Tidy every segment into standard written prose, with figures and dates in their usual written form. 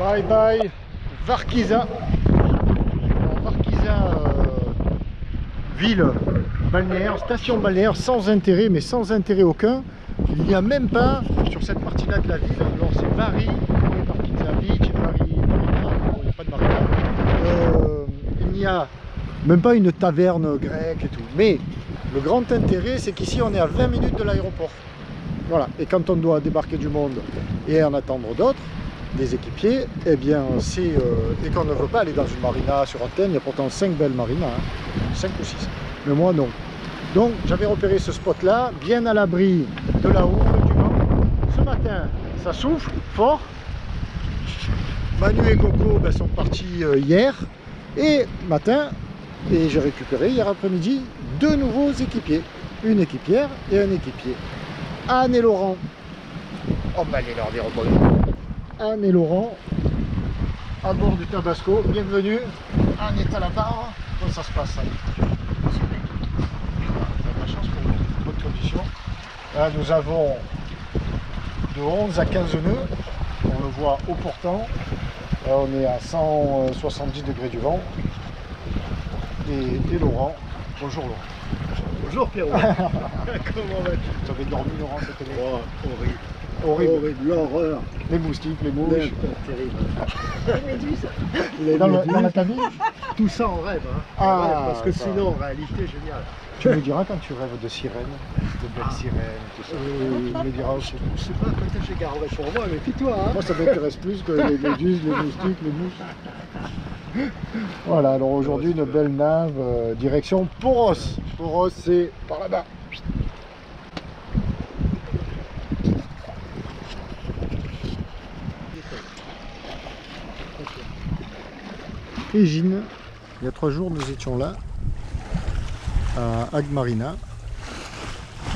Bye bye Varkiza. Varkiza, ville balnéaire, station balnéaire sans intérêt, mais sans intérêt aucun. Il n'y a même pas sur cette partie-là de la ville. Alors c'est Vari, Varkiza Beach et Vari Marina. Il n'y a pas de marina. Il n'y a même pas une taverne grecque et tout. Mais le grand intérêt, c'est qu'ici on est à 20 minutes de l'aéroport. Voilà. Et quand on doit débarquer du monde et en attendre d'autres, des équipiers, eh bien c'est et qu'on ne veut pas aller dans une marina sur Athènes, il y a pourtant 5 belles marinas, hein, 5 ou 6, mais moi non. Donc j'avais repéré ce spot là, bien à l'abri de la houle, du vent. Ce matin ça souffle fort. Manu et Coco sont partis hier et matin, et j'ai récupéré hier après-midi 2 nouveaux équipiers, une équipière et un équipier, Anne et Laurent. On va aller leur dire bonjour. Anne et Laurent à bord du Tabasco, bienvenue. Anne est à la barre. Comment ça se passe, Anne? Vous avez de la chance pour vous, bonne condition. Là nous avons de 11 à 15 nœuds, on le voit au portant. Là on est à 170 degrés du vent. Et Laurent, bonjour Laurent. Bonjour Pierrot. Comment vas-tu? Tu avais dormi Laurent cette année? Oh, horrible. Horrible. Horrible, l'horreur. Les moustiques, les mouches. Terrible. Les méduses. Dans la cabine? Tout ça en rêve. Hein. Ah, En rêve, parce que ça. sinon, en réalité, génial. Tu me diras quand tu rêves de sirènes, de belles sirènes, tout ça. Tu me diras aussi. Je sais pas, peut-être j'ai gardé pour moi, mais puis-toi. Hein. Moi ça m'intéresse plus que les méduses, les moustiques, les mouches. Voilà, alors aujourd'hui une belle nave, direction Poros. Poros c'est par là-bas. Égine, il y a 3 jours nous étions là, à Agmarina,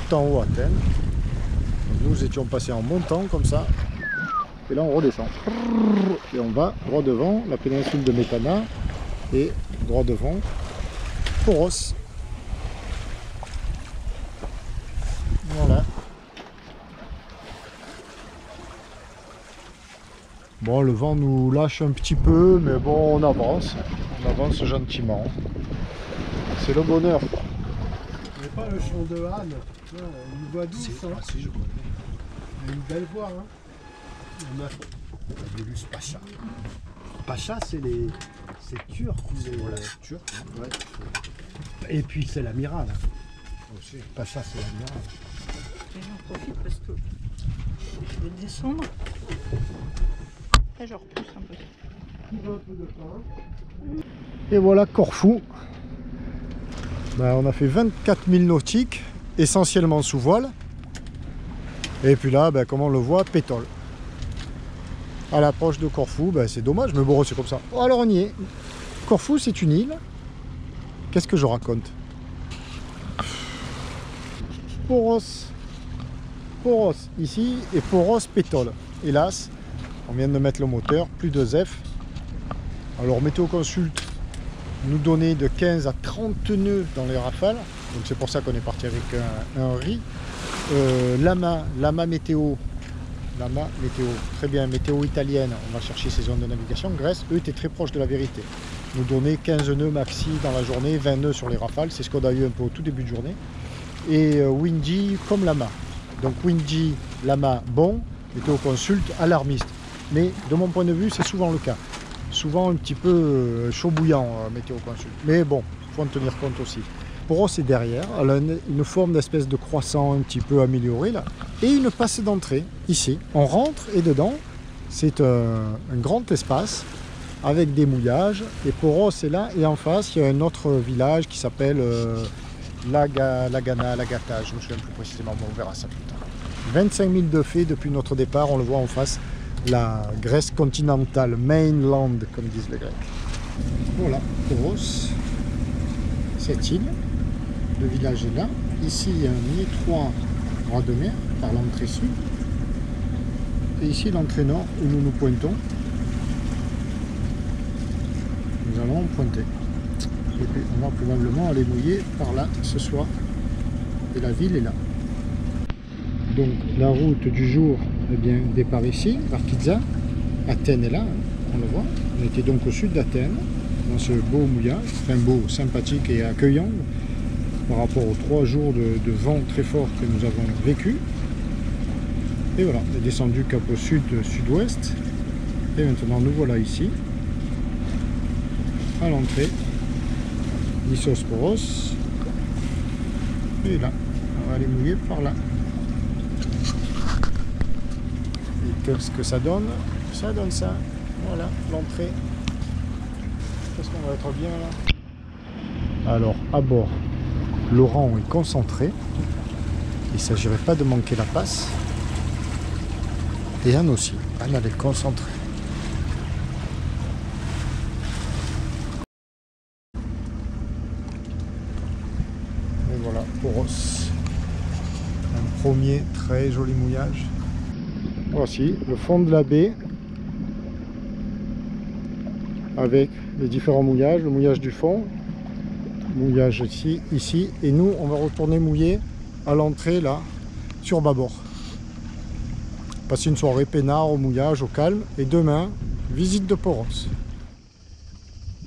tout en haut à Athènes. Donc nous étions passés en montant comme ça, et là on redescend. Et on va droit devant la péninsule de Métana et droit devant Poros. Voilà. Bon, le vent nous lâche un petit peu, mais bon, on avance gentiment. C'est le bonheur. Mais pas le chant de Anne. Non, une voix douce. Hein. Si, je connais. Elle a une belle voix. Hein. J'ai lu ce Pacha. Pacha, c'est les. C'est turc ou les. Voilà, turc. Ouais. Et puis c'est l'amiral. Aussi. Pacha, c'est l'amiral. Et j'en profite parce que je vais descendre. Et je repousse un peu. Et voilà Corfou. On a fait 24 000 nautiques, essentiellement sous voile. Et puis là, comme on le voit, pétole. À l'approche de Corfou, c'est dommage, mais bon, c'est comme ça. Oh, alors on y est. Corfou, c'est une île. Qu'est-ce que je raconte? Poros. Poros, ici, et Poros pétole. Hélas, on vient de mettre le moteur, plus de ZEF. Alors, Météo Consult nous donnait de 15 à 30 nœuds dans les rafales. Donc c'est pour ça qu'on est parti avec un riz. Lama météo. Lama météo. Très bien, météo italienne. On va chercher ces zones de navigation. Grèce, eux, étaient très proches de la vérité. Nous donnaient 15 nœuds maxi dans la journée, 20 nœuds sur les rafales. C'est ce qu'on a eu un peu au tout début de journée. Et windy comme Lama. Donc windy, Lama, bon. Météo Consult, alarmiste. Mais de mon point de vue, c'est souvent le cas. Souvent un petit peu chaud bouillant, Météo Consult. Mais bon, il faut en tenir compte aussi. Poros est derrière, elle a une forme d'espèce de croissant un petit peu amélioré là. Et une passe d'entrée, ici. On rentre et dedans, c'est un grand espace avec des mouillages. Et Poros est là, et en face, il y a un autre village qui s'appelle Lagana, Lagata, je ne me souviens plus précisément, mais on verra ça plus tard. 25 000 de fait depuis notre départ, on le voit en face. La Grèce continentale, mainland, comme disent les Grecs. Voilà, Poros, cette île, le village est là. Ici, il y a un étroit bras de mer par l'entrée sud. Et ici, l'entrée nord, où nous nous pointons. Nous allons pointer. Et puis, on va probablement aller mouiller par là ce soir. Et la ville est là. Donc, la route du jour, eh bien, départ ici, Varkiza. Athènes est là. on le voit. On était donc au sud d'Athènes, dans ce beau mouillage, enfin beau, sympathique et accueillant par rapport aux 3 jours de vent très fort que nous avons vécu. Et voilà, on est descendu cap au sud-sud-ouest. Et maintenant nous voilà ici, à l'entrée, Nissos-Poros. Et là, on va aller mouiller par là. Et qu'est-ce que ça donne? Ça donne ça. Voilà, l'entrée. Est-ce qu'on va être bien là? Alors, à bord, Laurent est concentré. Il ne s'agirait pas de manquer la passe. Et Anne aussi. Anne, elle est concentrée. Et voilà, Poros. Un premier très joli mouillage. Voici le fond de la baie. Avec les différents mouillages, le mouillage du fond, mouillage ici, et nous on va retourner mouiller à l'entrée là, sur bâbord. Passer une soirée peinard au mouillage, au calme, et demain, visite de Poros.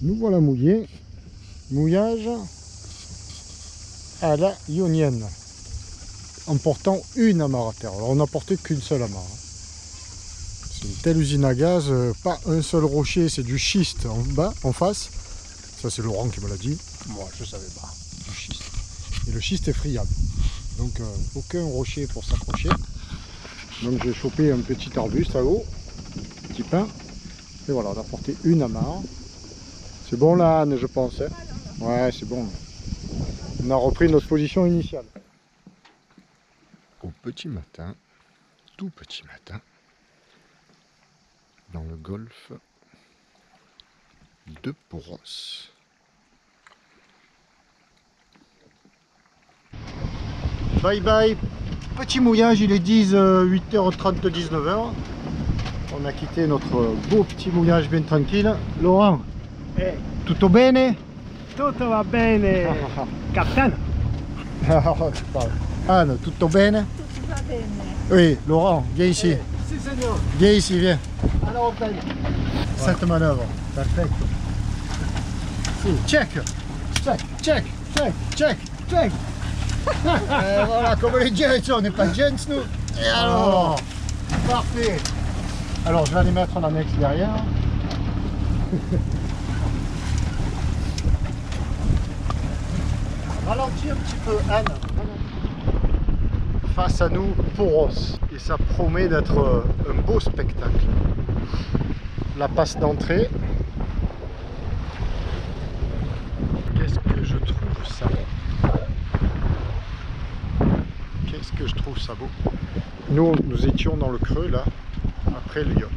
Nous voilà mouillés, mouillage à la ionienne, en portant une amarre à terre. Alors on n'a porté qu'une seule amarre. C'est une telle usine à gaz, pas un seul rocher, c'est du schiste en bas, en face. Ça c'est Laurent qui me l'a dit, moi je savais pas, du schiste. Et le schiste est friable, donc aucun rocher pour s'accrocher. Donc j'ai chopé un petit arbuste à l'eau, petit pin, et voilà, on a porté une amarre. C'est bon là Anne, je pense, hein? Ouais, c'est bon. On a repris notre position initiale. Au petit matin, tout petit matin, dans le golfe de Poros. Bye bye, petit mouillage, il est 8h30, 19h. On a quitté notre beau petit mouillage bien tranquille. Laurent, tutto bene? Tutto va bene, capitaine. Anne, tutto bene? Tout va bene. Oui, Laurent, viens ici. Si, signor. Viens ici, viens. Alors, ben. Cette manœuvre. Perfetto. Si, check. Check, check, check, check, check. Voilà, comme les Jets, on n'est pas Jets nous. Et alors, parfait. Alors, je vais aller mettre en annexe derrière. Ralentis un petit peu, Anne. Face à nous, Poros. Et ça promet d'être un beau spectacle. La passe d'entrée. Qu'est-ce que je trouve ça beau. Qu'est-ce que je trouve ça beau. Nous étions dans le creux là, après le yacht.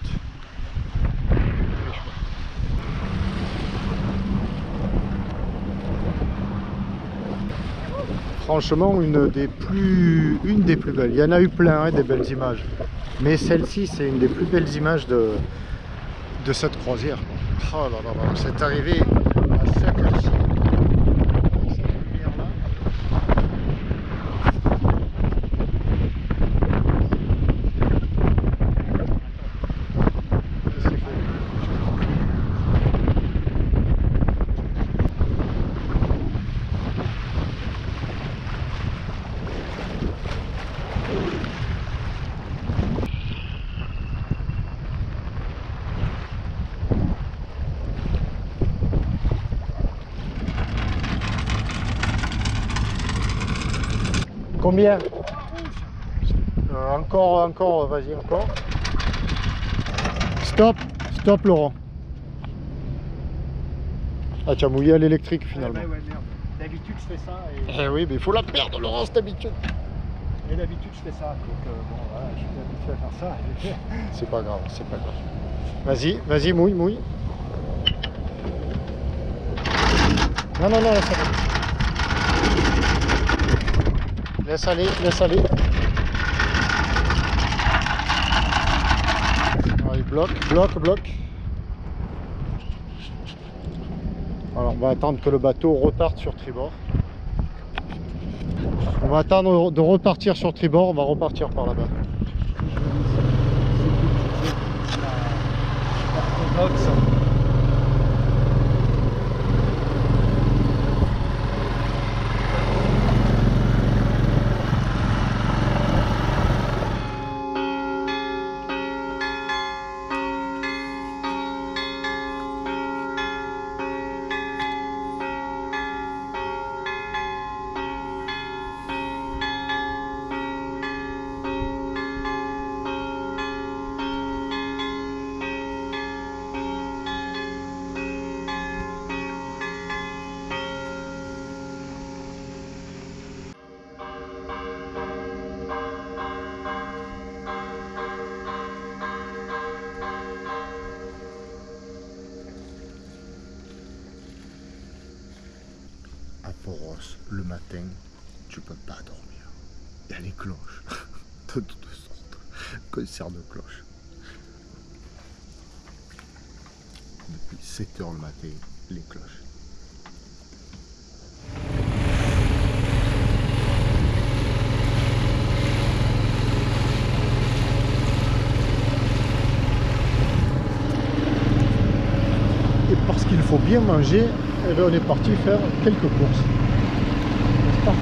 Franchement, une des plus belles. Il y en a eu plein, hein, des belles images. Mais celle-ci, c'est une des plus belles images de cette croisière. Oh là là là, c'est arrivé à cette heure-ci. Cette lumière-là. Combien? Encore, vas-y, encore. Stop, stop Laurent. Ah, tu as mouillé à l'électrique finalement. Ouais, merde. D'habitude, je fais ça. Et... Eh oui, mais il faut la perdre Laurent, cette habitude. Et d'habitude, je fais ça. Donc, bon, voilà, je suis habitué à faire ça. C'est pas grave, c'est pas grave. Vas-y, vas-y, mouille, mouille. Non, non, non, laisse aller. Laisse aller, laisse aller. Allez, bloque, bloque, bloque. Alors, on va attendre que le bateau reparte sur tribord. On va attendre de repartir sur tribord, on va repartir par là-bas. L'orthodoxe Poros, le matin, tu peux pas dormir. Il y a les cloches de toutes sortes, concert de cloches. Depuis 7 h le matin, les cloches. Et parce qu'il faut bien manger, eh bien on est parti faire quelques courses. N'est-ce pas ?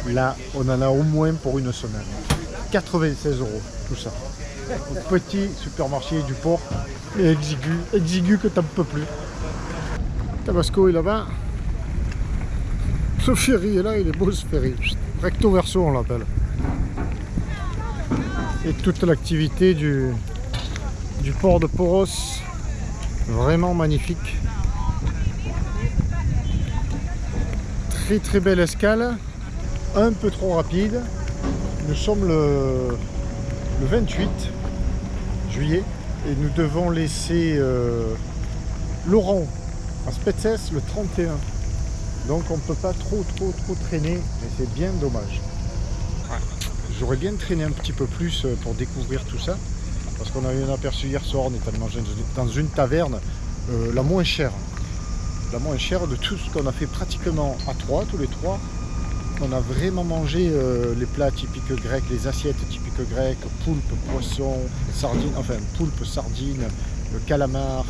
Là, on en a au moins pour une semaine. 96 € tout ça. Au petit supermarché du port, mais exigu que t'en peux plus. Tabasco est là-bas. Ce ferry est là, il est beau ce ferry. Recto verso on l'appelle. Et toute l'activité du port de Poros, vraiment magnifique. Très très belle escale. Un peu trop rapide. Nous sommes le 28 juillet et nous devons laisser Laurent à Spetses le 31. Donc on ne peut pas trop traîner et c'est bien dommage. J'aurais bien traîné un petit peu plus pour découvrir tout ça parce qu'on a eu un aperçu hier soir, on est allé manger dans une taverne la moins chère. La moins chère de tout ce qu'on a fait pratiquement à trois, tous les trois. On a vraiment mangé les plats typiques grecs, les assiettes typiques grecques, poulpe, poisson, sardine, enfin poulpe, sardine, calamar,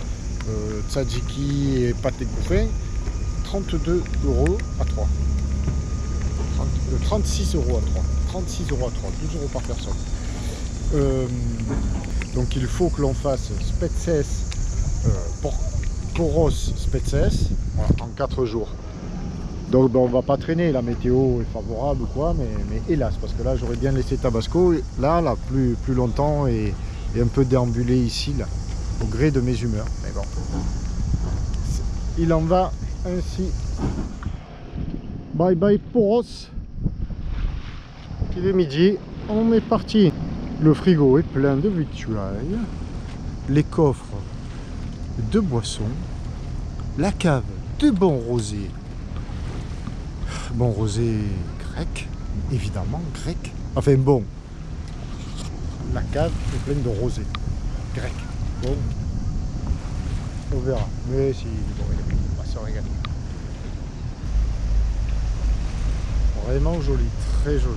tzatziki et pâté bouffé. 32 € à 3. 36 € à 3. 36 € à 3, 12 € par personne. Donc il faut que l'on fasse Spetses, Poros, Spetses, voilà, en 4 jours. Donc ben, on va pas traîner, la météo est favorable ou quoi, mais hélas, parce que là j'aurais bien laissé Tabasco, là plus longtemps et un peu déambuler ici, là, au gré de mes humeurs. Mais bon, il en va ainsi. Bye bye Poros. Il est midi, on est parti. Le frigo est plein de victuailles, les coffres de boissons, la cave de bon rosé. Bon rosé grec, évidemment grec. Enfin bon, la cave est pleine de rosé grec. Bon, on verra. Mais si, bon, on va se régaler. Vraiment joli, très joli.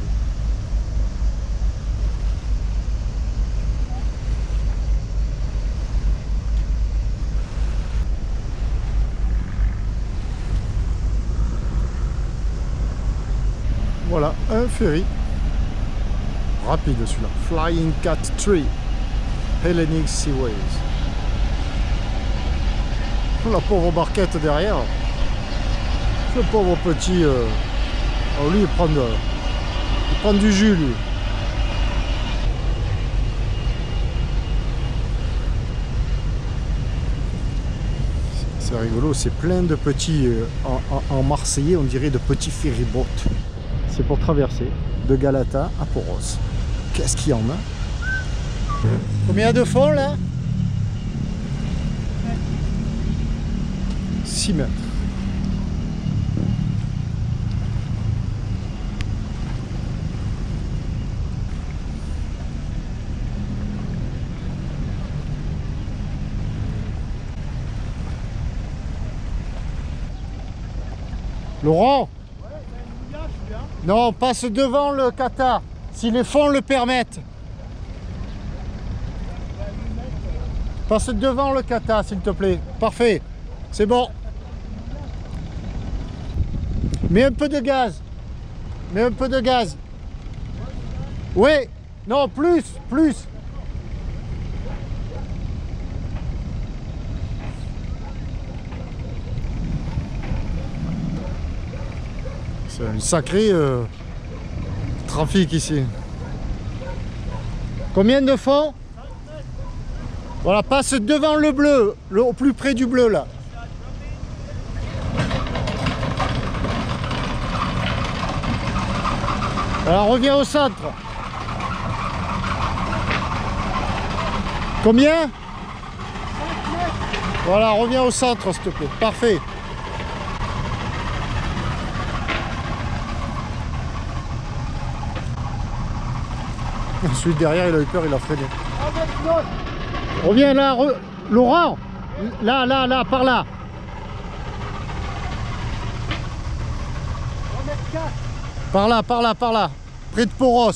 Voilà, un ferry rapide celui-là, Flying Cat 3 Hellenic Seaways. La pauvre barquette derrière, le pauvre petit, alors lui il prend du jus lui. C'est rigolo, c'est plein de petits, en marseillais on dirait de petits ferryboats. C'est pour traverser de Galata à Poros. Qu'est-ce qu'il y en a? Combien de fond là? 6 mètres. Laurent? Non, passe devant le kata, si les fonds le permettent. Passe devant le kata, s'il te plaît. Parfait, c'est bon. Mets un peu de gaz. Mets un peu de gaz. Oui, non, plus. C'est un sacré trafic ici. Combien de fonds? Voilà, passe devant le bleu, au plus près du bleu là. Alors reviens au centre. Combien? Voilà, reviens au centre s'il te plaît. Parfait. Ensuite derrière il a eu peur, il a freiné. Reviens là, Laurent. Là, par là. Par là. Près de Poros.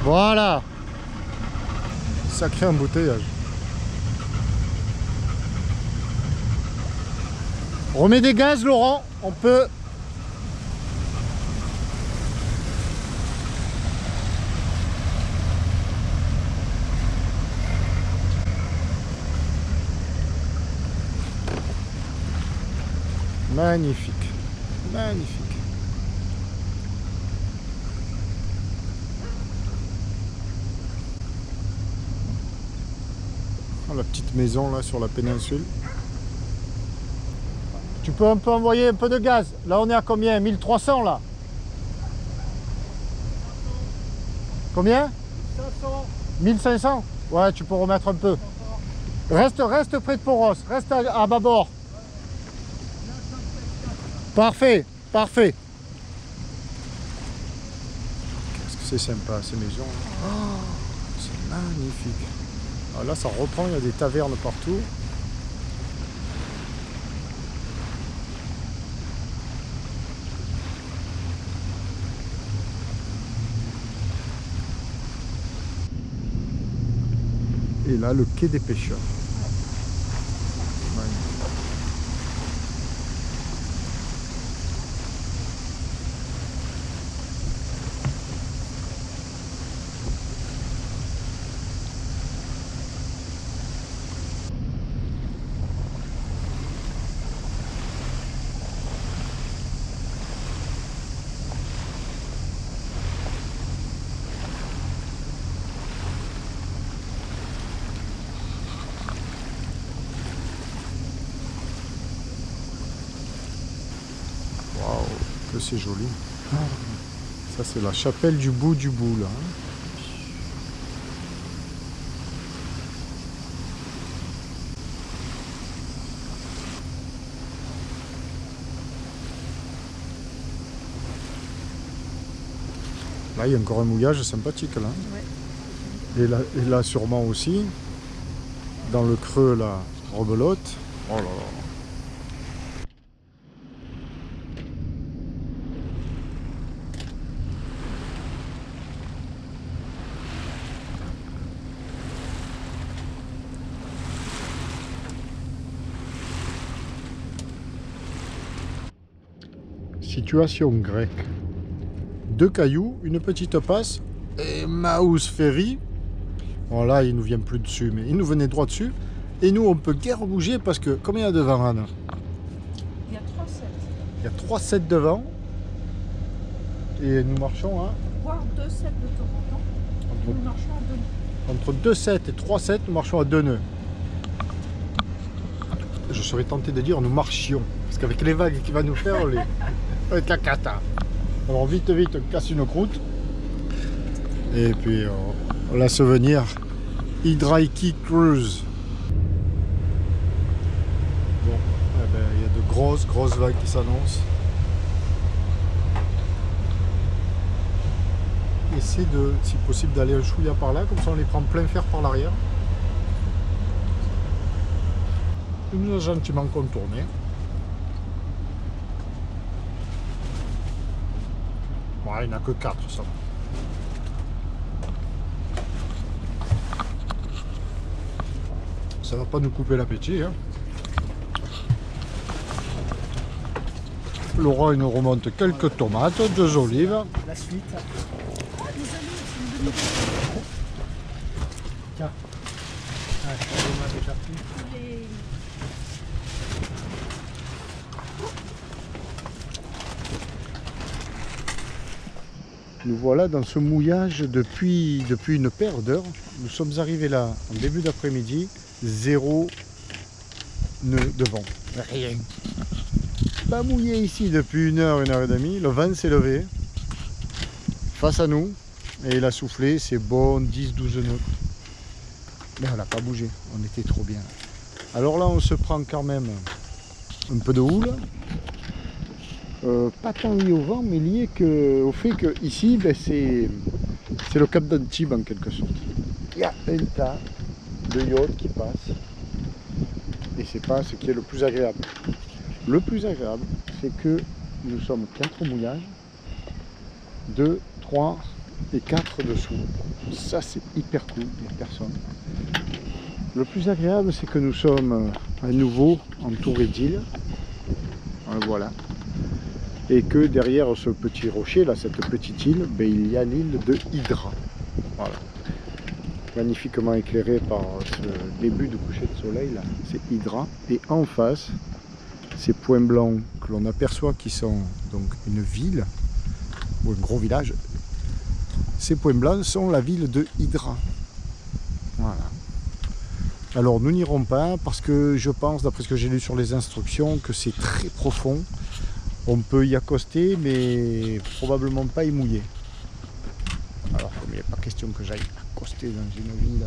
Voilà. Sacré embouteillage. Remets des gaz, Laurent. On peut... Magnifique. Magnifique. Oh, la petite maison là sur la péninsule. Tu peux un peu envoyer un peu de gaz. Là on est à combien? 1300 là. Combien? 500. 1500. Ouais, tu peux remettre un peu. Reste près de Poros. Reste à bâbord. Parfait. Qu'est-ce que c'est sympa ces maisons. Oh, c'est magnifique. Ah, là ça reprend, il y a des tavernes partout. Et là le quai des pêcheurs. Magnifique. Que c'est joli. Ça c'est la chapelle du bout là. Là il y a encore un mouillage sympathique là. Ouais. Et là sûrement aussi. Dans le creux là, rebelote. Oh là là. Situation grecque. 2 cailloux, une petite passe et Maus Ferry. Bon là il nous vient plus dessus, mais il nous venait droit dessus. Et nous on peut guère bouger parce que combien il y a devant Anne? Il y a 3 sets. Il y a 3 sets devant. Et nous marchons à... Voire 2 sets de temps en temps. Et nous marchons à 2 nœuds. Entre 2 sets et 3 sets, nous marchons à 2 nœuds. Je serais tenté de dire nous marchions. Parce qu'avec les vagues qu'il va nous faire, ça va être la cata. Alors vite, on casse une croûte. Et puis on la souvenir Hydraiki Cruise. Bon, eh ben, il y a de grosses vagues qui s'annoncent. Essaie de, si possible, d'aller un chouïa par là, comme ça on les prend plein fer par l'arrière. Il nous a gentiment contourné. Bon, il n'y en a que 4, ça va. Ça va pas nous couper l'appétit. Hein. Laurent, il nous remonte quelques tomates, 2 olives. La suite. Tiens. Ah, on a déjà pris. Nous voilà dans ce mouillage depuis une paire d'heures. Nous sommes arrivés là en début d'après-midi, 0 nœud de vent. Rien. Pas mouillé ici depuis 1 heure et demie. Le vent s'est levé face à nous. Et il a soufflé, c'est bon, 10-12 nœuds. Mais on n'a pas bougé, on était trop bien. Alors là, on se prend quand même un peu de houle. Pas tant lié au vent, mais lié au fait que ici, ben, c'est le cap d'Antibes en quelque sorte. Il y a un tas de yachts qui passent. Et c'est pas ce qui est le plus agréable. Le plus agréable, c'est que nous sommes 4 au mouillage, 2, 3 et 4 dessous. Ça, c'est hyper cool, il n'y a personne. Le plus agréable, c'est que nous sommes à nouveau entourés d'îles. Voilà. Et que derrière ce petit rocher, là, cette petite île, ben, il y a l'île de Hydra. Voilà. Magnifiquement éclairé par ce début de coucher de soleil, là, c'est Hydra. Et en face, ces points blancs que l'on aperçoit qui sont donc une ville, ou un gros village, ces points blancs sont la ville de Hydra. Voilà. Alors nous n'irons pas parce que je pense, d'après ce que j'ai lu sur les instructions, que c'est très profond. On peut y accoster, mais probablement pas y mouiller. Alors, comme il n'est pas question que j'aille accoster dans une ville...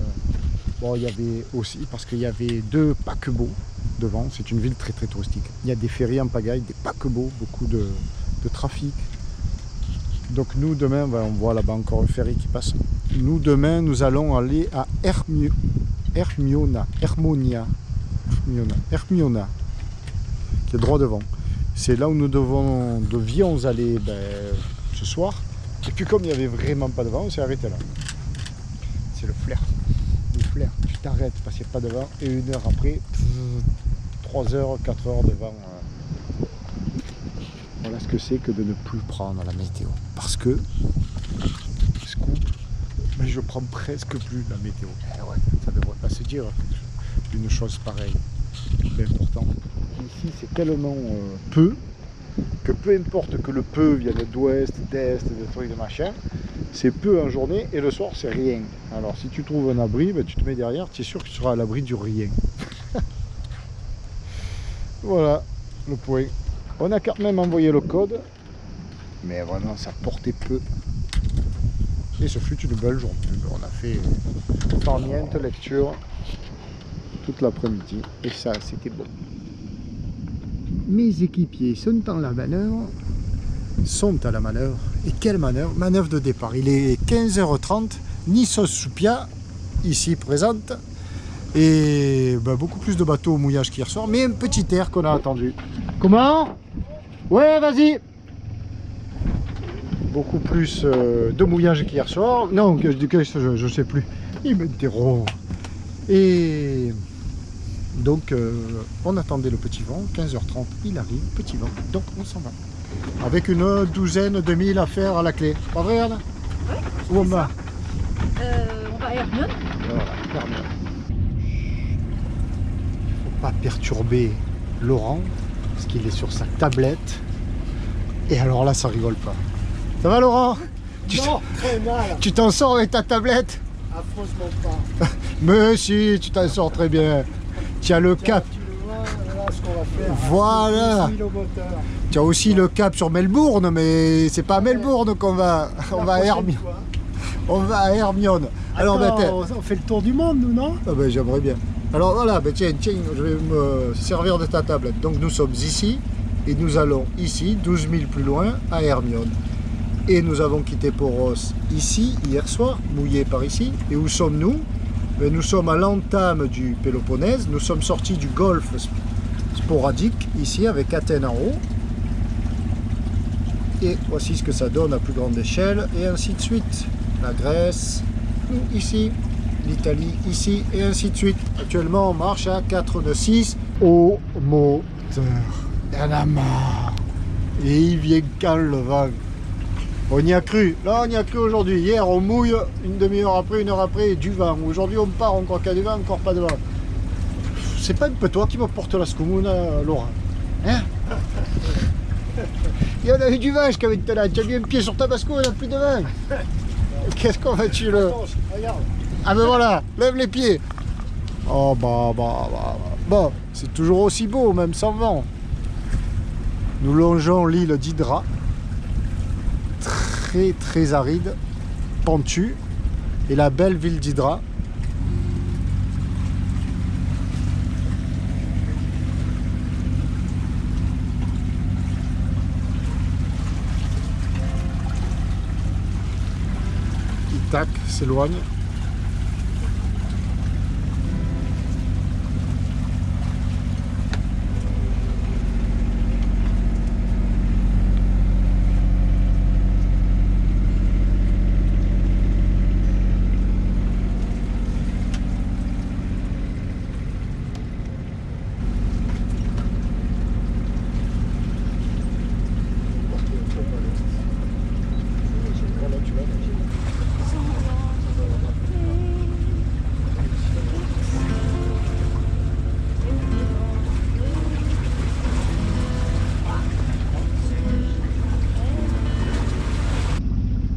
Bon, il y avait aussi, parce qu'il y avait 2 paquebots devant, c'est une ville très très touristique. Il y a des ferries en pagaille, des paquebots, beaucoup de trafic. Donc nous, demain, ben, on voit là-bas encore un ferry qui passe. Nous, demain, nous allons aller à Hermiona, qui est droit devant. C'est là où nous devions aller ce soir. Et puis comme il n'y avait vraiment pas de vent, on s'est arrêté là. C'est le flair. Le flair. Tu t'arrêtes parce qu'il n'y a pas de vent. Et 1 heure après, 3 heures, 4 heures de vent. Voilà ce que c'est que de ne plus prendre la météo. Parce que, scoop, mais je prends presque plus la météo. Eh ouais, ça ne devrait pas se dire une chose pareille. C'est important. Ici, c'est tellement peu que peu importe que le peu vienne d'ouest, d'est, des trucs de machin, c'est peu en journée et le soir c'est rien. Alors si tu trouves un abri, ben, tu te mets derrière, tu es sûr que tu seras à l'abri du rien. Voilà le point. On a quand même envoyé le code, mais vraiment ça portait peu. Et ce fut une belle journée. On a fait farniente lecture toute l'après-midi et ça c'était bon. Mes équipiers sont à la manœuvre. Et quelle manœuvre? Manœuvre de départ. Il est 15h30. Nissos Soupia, ici présente. Et ben, beaucoup plus de bateaux au mouillage qu'hier soir. Mais un petit air qu'on a attendu. Comment? Ouais, vas-y. Beaucoup plus de mouillage qu'hier soir. Non, je sais plus. Il m'interrompt. Et... donc on attendait le petit vent, 15h30 il arrive, petit vent, donc on s'en va. Avec une douzaine de milles à faire à la clé. Pas vrai Anna? Oui. Où on va? On va à Hermione. Voilà, Hermione. Faut pas perturber Laurent, parce qu'il est sur sa tablette. Et alors là ça rigole pas. Ça va Laurent? Non, très mal. Tu t'en sors avec ta tablette? Affreusement pas. Mais si, tu t'en sors très bien. Tu as le cap. Tu le vois, voilà ce qu'on va faire. Voilà. Tu as aussi le cap sur Melbourne, mais c'est pas à Melbourne qu'on va. On va à Hermione. On va à Hermione. Alors, on fait le tour du monde, nous, non? Ah ben, j'aimerais bien. Alors voilà, ben, tiens, je vais me servir de ta tablette. Donc nous sommes ici et nous allons ici, 12 000 plus loin, à Hermione. Et nous avons quitté Poros ici, hier soir, mouillé par ici. Et où sommes-nous? Ben, nous sommes à l'entame du Péloponnèse. Nous sommes sortis du golfe sporadique, ici, avec Athènes en haut. Et voici ce que ça donne à plus grande échelle, et ainsi de suite. La Grèce, nous ici, l'Italie ici, et ainsi de suite. Actuellement, on marche à 4 nœuds 6 au moteur. Il y en a marre. Et il vient quand le vent? On y a cru. Là, on y a cru aujourd'hui. Hier, on mouille une demi-heure après, 1 heure après, du vent. Aujourd'hui, on part, on croit qu'il y a du vent, encore pas de vent. C'est pas un peu toi qui me porte la scoumoune, Laurent? Hein? Il y en a eu du vent jusqu'à maintenant. Tu as mis un pied sur ta bascule, il n'y a plus de vent. Qu'est-ce qu'on va-tu le... Ah ben voilà, lève les pieds. Oh bah. Bon, c'est toujours aussi beau, même sans vent. Nous longeons l'île d'Hydra. Très aride. pentue et la belle ville d'Hydra. Qui tac, s'éloigne.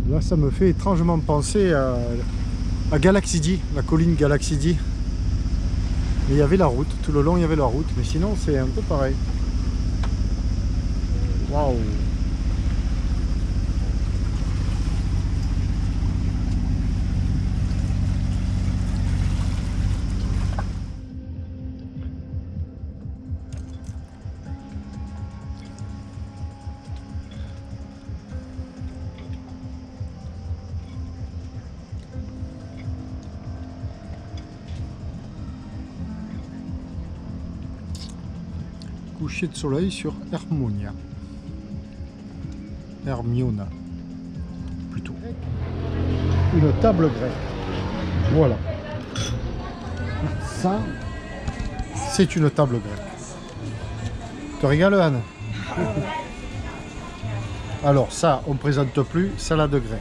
Là, ça me fait étrangement penser à Galaxidy, la colline Galaxidy. Mais il y avait la route, tout le long il y avait la route, mais sinon c'est un peu pareil. Waouh! Coucher de soleil sur Hermionia. Hermiona. Plutôt. Une table grecque. Voilà. Ça, c'est une table grecque. Te régales, Anne? Alors ça, on ne présente plus salade grecque.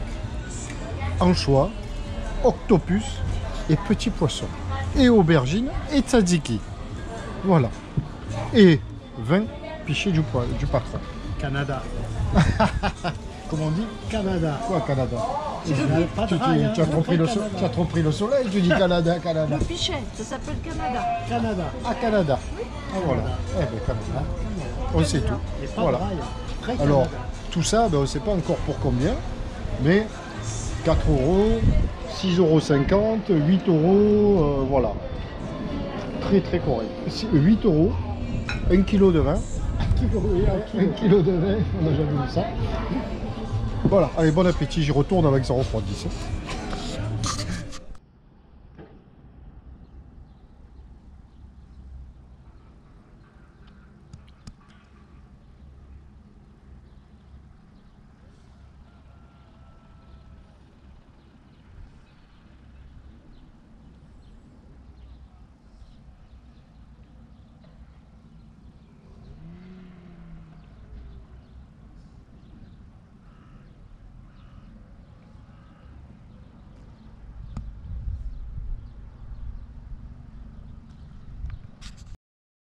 Anchois, octopus et petits poissons. Et aubergines et tzatziki. Voilà. Et vin piché du patron. Canada. Comment on dit? Canada. Quoi, Canada? Pas de Tu rail, hein, as trop pris Canada. tu as trop pris le soleil, tu dis Canada, Canada. Le pichet, ça s'appelle Canada. Canada. Ah, Canada. Ah, voilà. Eh ben, Canada. On sait tout. Et pas Voilà. de rail. Très Alors, Canada. tout ça, ben, on ne sait pas encore pour combien, mais 4 euros, 6,50 €, 8 euros, voilà. Très très correct. 8 euros, 1 kilo de vin. 1 kilo de vin, on n'a jamais vu ça. Voilà, allez, bon appétit, j'y retourne avec 0 refroidissant.